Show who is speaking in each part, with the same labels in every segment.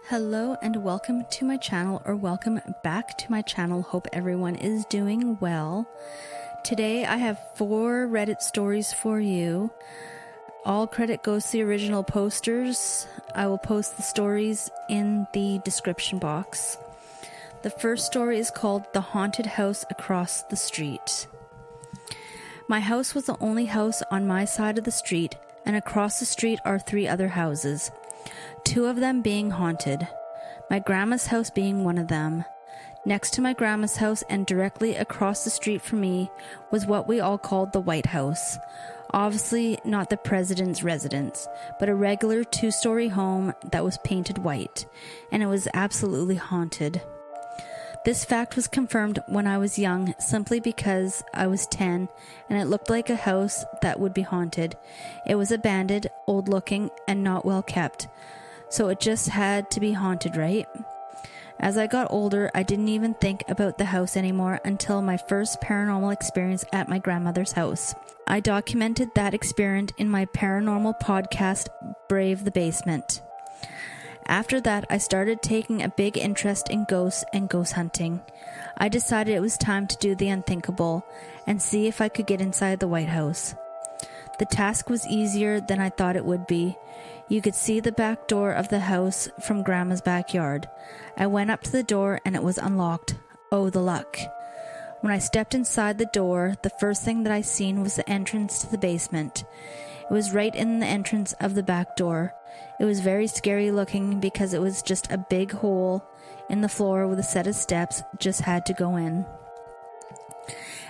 Speaker 1: Hello and welcome to my channel, or welcome back to my channel. Hope everyone is doing well. Today I have 4 Reddit stories for you. All credit goes to the original posters. I will post the stories in the description box. The first story is called The Haunted House Across the Street. My house was the only house on my side of the street, and across the street are 3 other houses. 2 of them being haunted, my grandma's house being one of them. Next to my grandma's house and directly across the street from me was what we all called the White House. Obviously not the president's residence, but a regular 2-story home that was painted white, and it was absolutely haunted. This fact was confirmed when I was young simply because I was 10 and it looked like a house that would be haunted. It was abandoned, old looking, and not well kept. So it just had to be haunted, right? As I got older, I didn't even think about the house anymore until my first paranormal experience at my grandmother's house. I documented that experience in my paranormal podcast, Brave the Basement. After that, I started taking a big interest in ghosts and ghost hunting. I decided it was time to do the unthinkable and see if I could get inside the White House. The task was easier than I thought it would be. You could see the back door of the house from Grandma's backyard. I went up to the door and it was unlocked. Oh, the luck. When I stepped inside the door, the first thing that I seen was the entrance to the basement. It was right in the entrance of the back door. It was very scary looking because it was just a big hole in the floor with a set of steps, just had to go in.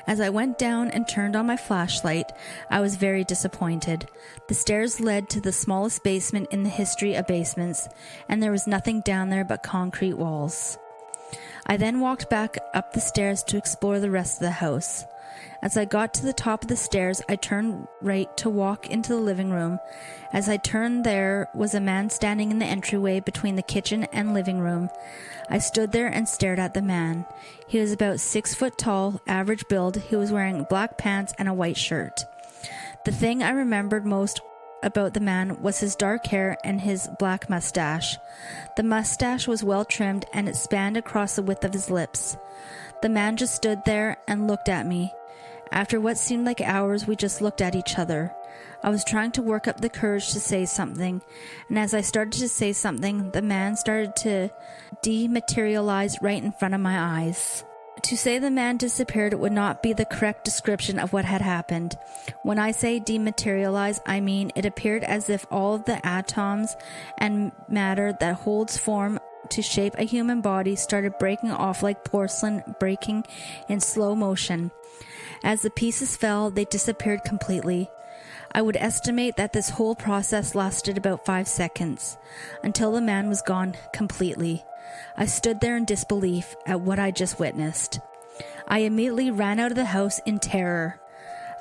Speaker 1: As I went down and turned on my flashlight, I was very disappointed. The stairs led to the smallest basement in the history of basements, and there was nothing down there but concrete walls. I then walked back up the stairs to explore the rest of the house. As I got to the top of the stairs, I turned right to walk into the living room. As I turned, there was a man standing in the entryway between the kitchen and living room. I stood there and stared at the man. He was about 6 foot tall, average build. He was wearing black pants and a white shirt. The thing I remembered most about the man was his dark hair and his black mustache. The mustache was well trimmed and it spanned across the width of his lips. The man just stood there and looked at me. After what seemed like hours, we just looked at each other. I was trying to work up the courage to say something, and as I started to say something, the man started to dematerialize right in front of my eyes. To say the man disappeared would not be the correct description of what had happened. When I say dematerialize, I mean it appeared as if all of the atoms and matter that holds form to shape a human body started breaking off like porcelain breaking in slow motion. As the pieces fell, they disappeared completely. I would estimate that this whole process lasted about 5 seconds, until the man was gone completely. I stood there in disbelief at what I just witnessed. I immediately ran out of the house in terror.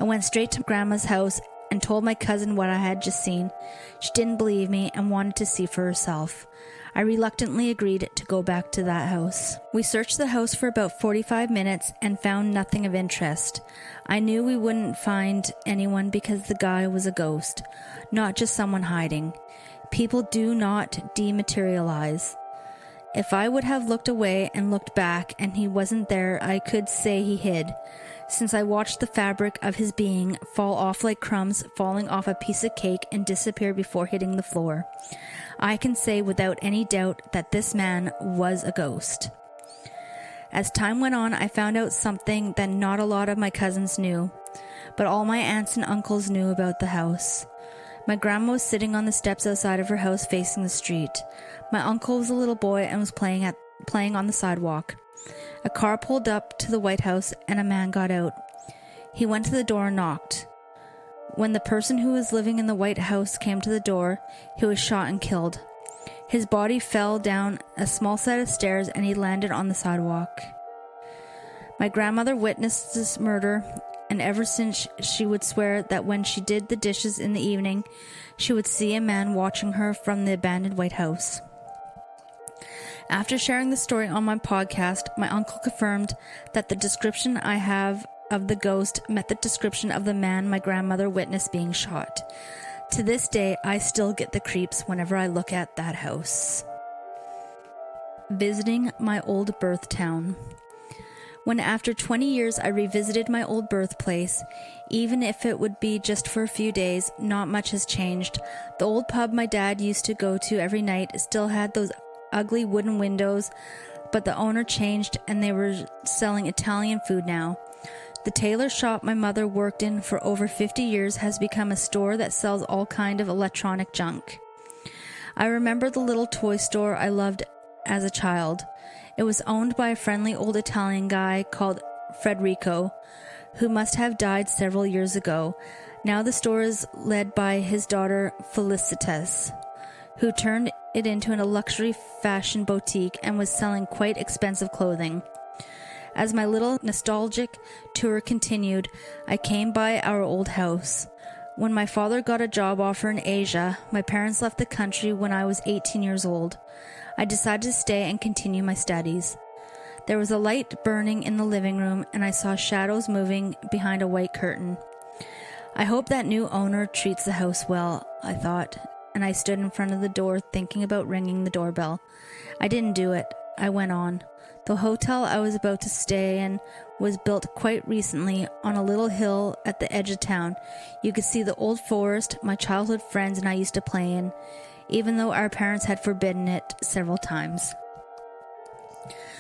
Speaker 1: I went straight to Grandma's house and told my cousin what I had just seen. She didn't believe me and wanted to see for herself. I reluctantly agreed to go back to that house. We searched the house for about 45 minutes and found nothing of interest. I knew we wouldn't find anyone because the guy was a ghost, not just someone hiding. People do not dematerialize. If I would have looked away and looked back and he wasn't there, I could say he hid, since I watched the fabric of his being fall off like crumbs falling off a piece of cake and disappear before hitting the floor. I can say without any doubt that this man was a ghost. As time went on, I found out something that not a lot of my cousins knew, but all my aunts and uncles knew about the house. My grandma was sitting on the steps outside of her house facing the street. My uncle was a little boy and was playing on the sidewalk. A car pulled up to the White House and a man got out. He went to the door and knocked. When the person who was living in the White House came to the door, he was shot and killed. His body fell down a small set of stairs and he landed on the sidewalk. My grandmother witnessed this murder, and ever since she would swear that when she did the dishes in the evening, she would see a man watching her from the abandoned White House. After sharing the story on my podcast, my uncle confirmed that the description I have of the ghost met the description of the man my grandmother witnessed being shot. To this day, I still get the creeps whenever I look at that house. Visiting my old birth town. When after 20 years I revisited my old birthplace, even if it would be just for a few days, not much has changed. The old pub my dad used to go to every night still had those ugly wooden windows, but the owner changed and they were selling Italian food now. The tailor shop my mother worked in for over 50 years has become a store that sells all kind of electronic junk. I remember the little toy store I loved as a child. It was owned by a friendly old Italian guy called Federico, who must have died several years ago. Now the store is led by his daughter Felicitas, who turned it into a luxury fashion boutique and was selling quite expensive clothing. As my little nostalgic tour continued, I came by our old house. When my father got a job offer in Asia, my parents left the country when I was 18 years old. I decided to stay and continue my studies. There was a light burning in the living room, and I saw shadows moving behind a white curtain. I hope that new owner treats the house well, I thought, and I stood in front of the door thinking about ringing the doorbell. I didn't do it. I went on. The hotel I was about to stay in was built quite recently on a little hill at the edge of town. You could see the old forest my childhood friends and I used to play in, even though our parents had forbidden it several times.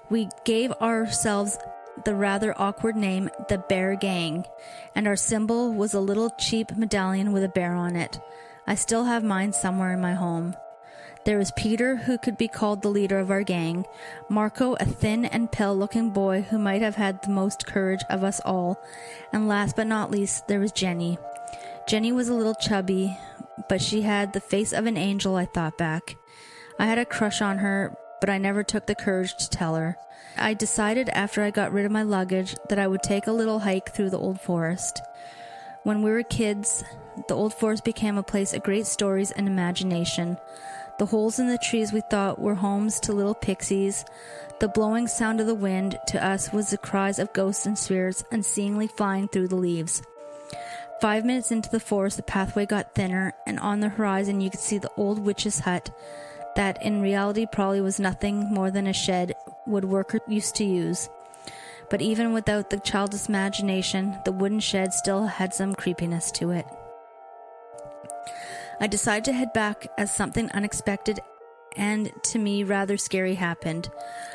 Speaker 1: We gave ourselves the rather awkward name, the Bear Gang, and our symbol was a little cheap medallion with a bear on it. I still have mine somewhere in my home. There was Peter, who could be called the leader of our gang, Marco, a thin and pale-looking boy who might have had the most courage of us all, and last but not least, there was Jenny. Jenny was a little chubby, but she had the face of an angel, I thought back. I had a crush on her, but I never took the courage to tell her. I decided after I got rid of my luggage that I would take a little hike through the old forest. When we were kids, the old forest became a place of great stories and imagination. The holes in the trees we thought were homes to little pixies. The blowing sound of the wind to us was the cries of ghosts and spirits unseeingly flying through the leaves. 5 minutes into the forest, the pathway got thinner, and on the horizon you could see the old witch's hut that in reality probably was nothing more than a shed woodworker used to use. But even without the childish imagination, the wooden shed still had some creepiness to it. I decided to head back as something unexpected and, to me, rather scary happened.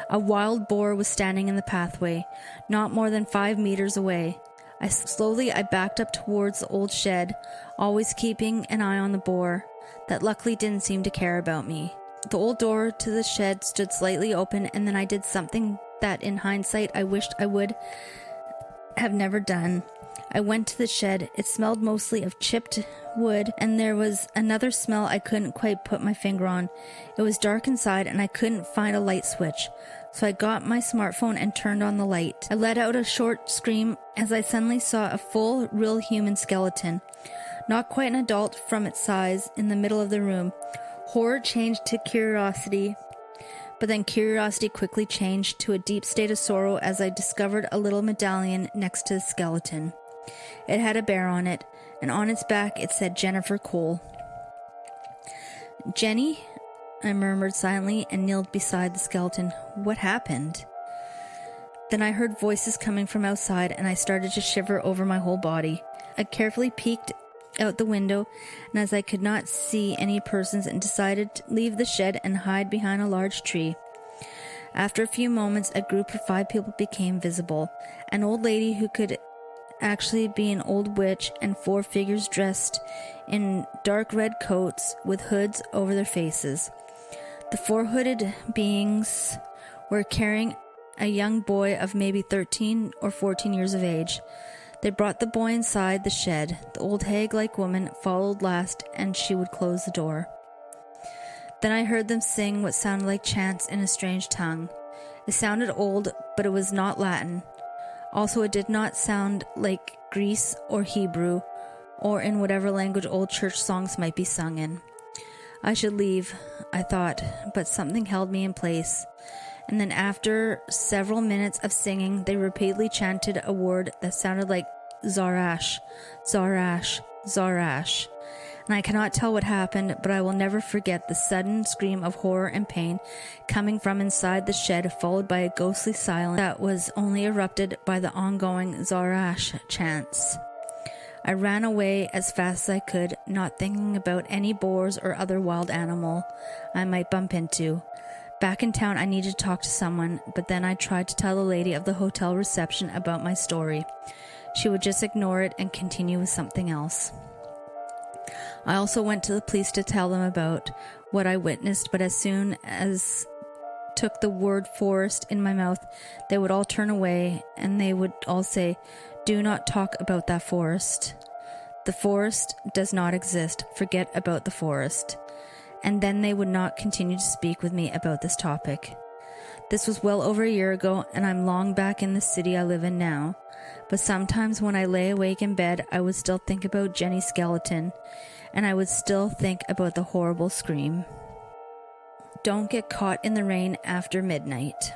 Speaker 1: A wild boar was standing in the pathway, not more than 5 meters away. I backed up towards the old shed, always keeping an eye on the boar, that luckily didn't seem to care about me. The old door to the shed stood slightly open, and then I did something that, in hindsight, I wished I would have never done. I went to the shed. It smelled mostly of chipped wood, and there was another smell I couldn't quite put my finger on. It was dark inside, and I couldn't find a light switch, so I got my smartphone and turned on the light. I let out a short scream as I suddenly saw a full, real human skeleton, not quite an adult from its size, in the middle of the room. Horror changed to curiosity, but then curiosity quickly changed to a deep state of sorrow as I discovered a little medallion next to the skeleton. It had a bear on it, and on its back it said Jennifer Cole. "Jenny?" I murmured silently and kneeled beside the skeleton. What happened? Then I heard voices coming from outside, and I started to shiver over my whole body. I carefully peeked out the window, and as I could not see any persons, and decided to leave the shed and hide behind a large tree. After a few moments, a group of 5 people became visible. An old lady who could actually be an old witch, and 4 figures dressed in dark red coats with hoods over their faces. The 4 hooded beings were carrying a young boy of maybe 13 or 14 years of age. They brought the boy inside the shed. The old hag-like woman followed last, and she would close the door. Then I heard them sing what sounded like chants in a strange tongue. It sounded old, but it was not Latin. Also, it did not sound like Greece or Hebrew, or in whatever language old church songs might be sung in. I should leave, I thought, but something held me in place. And then after several minutes of singing, they repeatedly chanted a word that sounded like Zarash, Zarash, Zarash. and I cannot tell what happened, but I will never forget the sudden scream of horror and pain coming from inside the shed, followed by a ghostly silence that was only erupted by the ongoing Zarash chants. I ran away as fast as I could, not thinking about any boars or other wild animal I might bump into. Back in town, I needed to talk to someone, but then I tried to tell the lady of the hotel reception about my story. She would just ignore it and continue with something else. I also went to the police to tell them about what I witnessed, but as soon as took the word forest in my mouth, they would all turn away and they would all say, "Do not talk about that forest. The forest does not exist. Forget about the forest." And then they would not continue to speak with me about this topic. This was well over a year ago, and I'm long back in the city I live in now. But sometimes when I lay awake in bed, I would still think about Jenny's skeleton, and I would still think about the horrible scream. Don't get caught in the rain after midnight.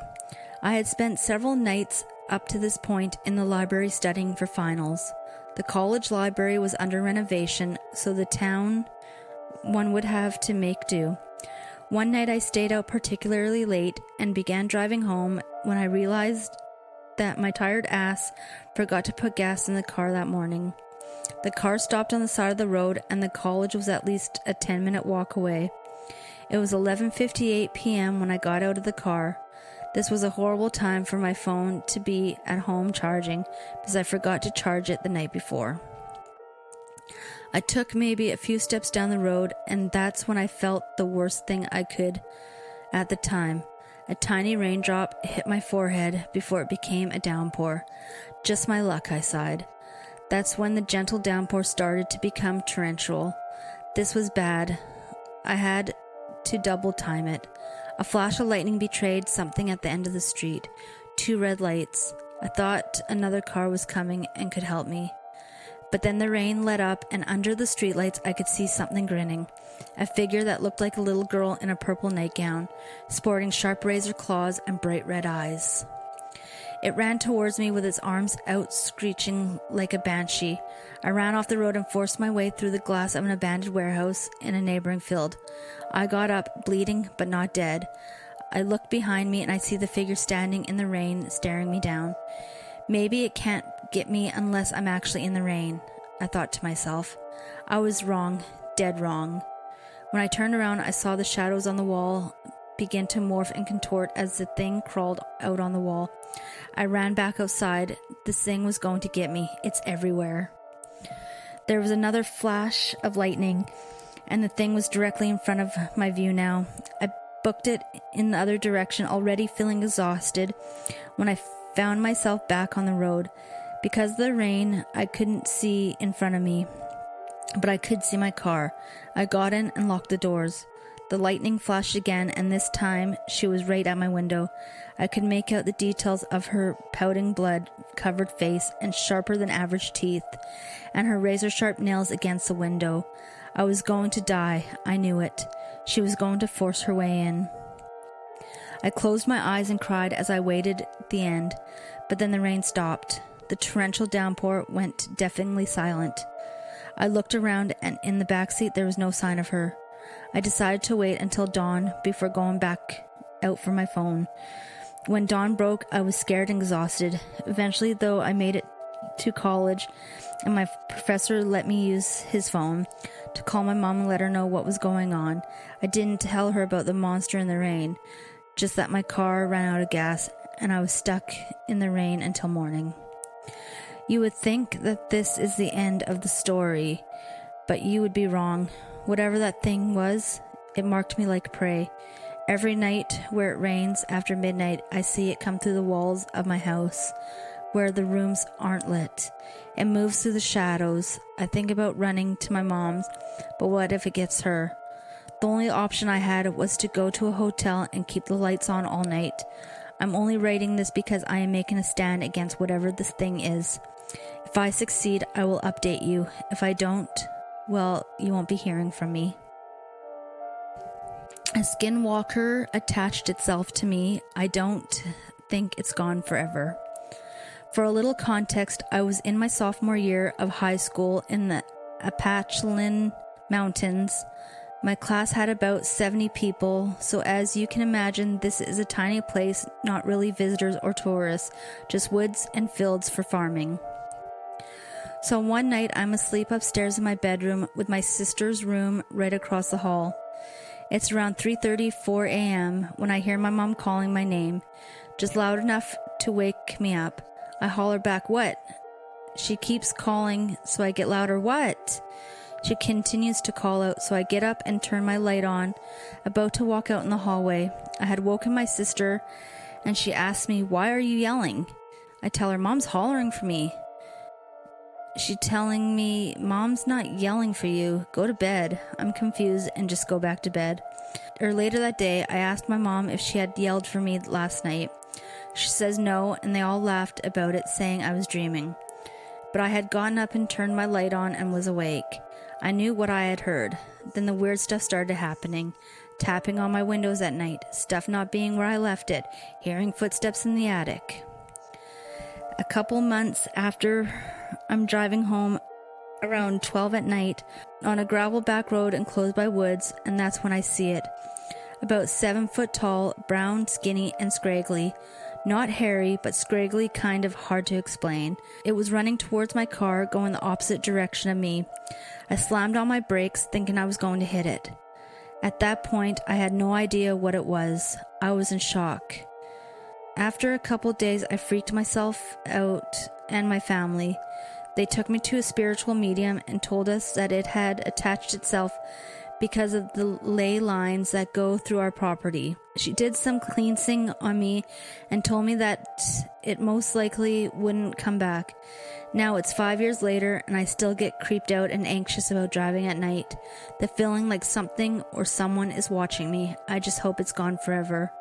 Speaker 1: I had spent several nights up to this point in the library studying for finals. The college library was under renovation, so the town one would have to make do. One night I stayed out particularly late and began driving home when I realized that my tired ass forgot to put gas in the car that morning. The car stopped on the side of the road and the college was at least a 10-minute walk away. It was 11:58 p.m. when I got out of the car. This was a horrible time for my phone to be at home charging because I forgot to charge it the night before. I took maybe a few steps down the road, and that's when I felt the worst thing I could at the time. A tiny raindrop hit my forehead before it became a downpour. Just my luck, I sighed. That's when the gentle downpour started to become torrential. This was bad. I had to double time it. A flash of lightning betrayed something at the end of the street. 2 red lights. I thought another car was coming and could help me. But then the rain let up, and under the streetlights I could see something grinning. A figure that looked like a little girl in a purple nightgown, sporting sharp razor claws and bright red eyes. It ran towards me with its arms out, screeching like a banshee. I ran off the road and forced my way through the glass of an abandoned warehouse in a neighboring field. I got up, bleeding but not dead. I looked behind me and I see the figure standing in the rain, staring me down. Maybe it can't get me unless I'm actually in the rain, I thought to myself. I was wrong, dead wrong. When I turned around, I saw the shadows on the wall begin to morph and contort as the thing crawled out on the wall. I ran back outside. This thing was going to get me. It's everywhere. There was another flash of lightning, and the thing was directly in front of my view now. I booked it in the other direction, already feeling exhausted, when I found myself back on the road. Because of the rain, I couldn't see in front of me, but I could see my car. I got in and locked the doors. The lightning flashed again, and this time she was right at my window. I could make out the details of her pouting blood-covered face and sharper than average teeth, and her razor-sharp nails against the window. I was going to die. I knew it. She was going to force her way in. I closed my eyes and cried as I waited the end, but then the rain stopped. The torrential downpour went deafeningly silent. I looked around, and in the backseat there was no sign of her. I decided to wait until dawn before going back out for my phone. When dawn broke, I was scared and exhausted. Eventually, though, I made it to college, and my professor let me use his phone to call my mom and let her know what was going on. I didn't tell her about the monster in the rain, just that my car ran out of gas, and I was stuck in the rain until morning. You would think that this is the end of the story, but you would be wrong. Whatever that thing was, it marked me like prey. Every night where it rains after midnight, I see it come through the walls of my house, where the rooms aren't lit. It moves through the shadows. I think about running to my mom's, but what if it gets her? The only option I had was to go to a hotel and keep the lights on all night. I'm only writing this because I am making a stand against whatever this thing is. If I succeed, I will update you. If I don't, well, you won't be hearing from me. A skinwalker attached itself to me. I don't think it's gone forever. For a little context, I was in my sophomore year of high school in the Apachalin mountains. My class had about 70 people, so as you can imagine, this is a tiny place, not really visitors or tourists, just woods and fields for farming. So one night, I'm asleep upstairs in my bedroom with my sister's room right across the hall. It's around 3:34 a.m. when I hear my mom calling my name, just loud enough to wake me up. I holler back, "What?" She keeps calling, so I get louder, "What?" She continues to call out, so I get up and turn my light on, about to walk out in the hallway. I had woken my sister, and she asked me, "Why are you yelling?" I tell her, "Mom's hollering for me." She telling me, "Mom's not yelling for you. Go to bed." I'm confused and just go back to bed. Later that day, I asked my mom if she had yelled for me last night. She says no, and they all laughed about it, saying I was dreaming. But I had gotten up and turned my light on and was awake. I knew what I had heard. Then the weird stuff started happening. Tapping on my windows at night, stuff not being where I left it, hearing footsteps in the attic. A couple months after, I'm driving home around 12 at night on a gravel back road enclosed by woods, and that's when I see it. About 7 foot tall, brown, skinny, and scraggly. Not hairy, but scraggly, kind of hard to explain. It was running towards my car, going the opposite direction of me. I slammed on my brakes, thinking I was going to hit it. At that point, I had no idea what it was. I was in shock. After a couple days, I freaked myself out and my family. They took me to a spiritual medium and told us that it had attached itself because of the ley lines that go through our property. She did some cleansing on me and told me that it most likely wouldn't come back. Now it's 5 years later and I still get creeped out and anxious about driving at night. The feeling like something or someone is watching me. I just hope it's gone forever.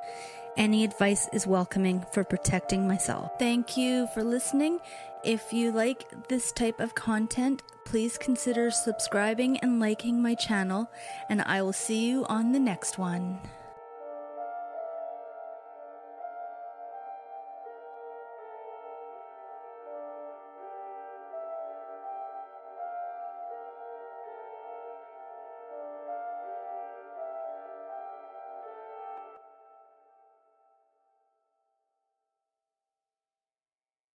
Speaker 1: Any advice is welcoming for protecting myself. Thank you for listening. If you like this type of content, please consider subscribing and liking my channel, and I will see you on the next one.